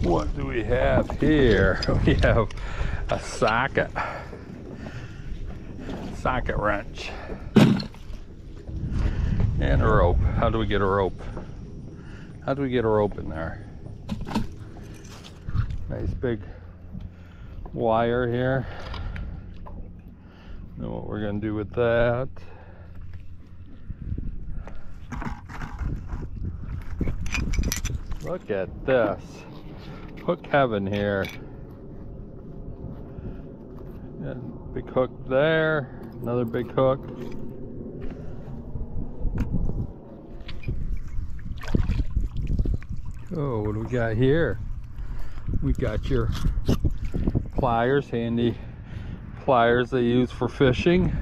What do we have here? We have a socket wrench and a rope. How do we get a rope? How do we get a rope in there? Nice big wire here. Know what we're gonna do with that. Look at this. Hook heaven here. And big hook there. Another big hook. Oh, what do we got here? We got your pliers, handy pliers they use for fishing.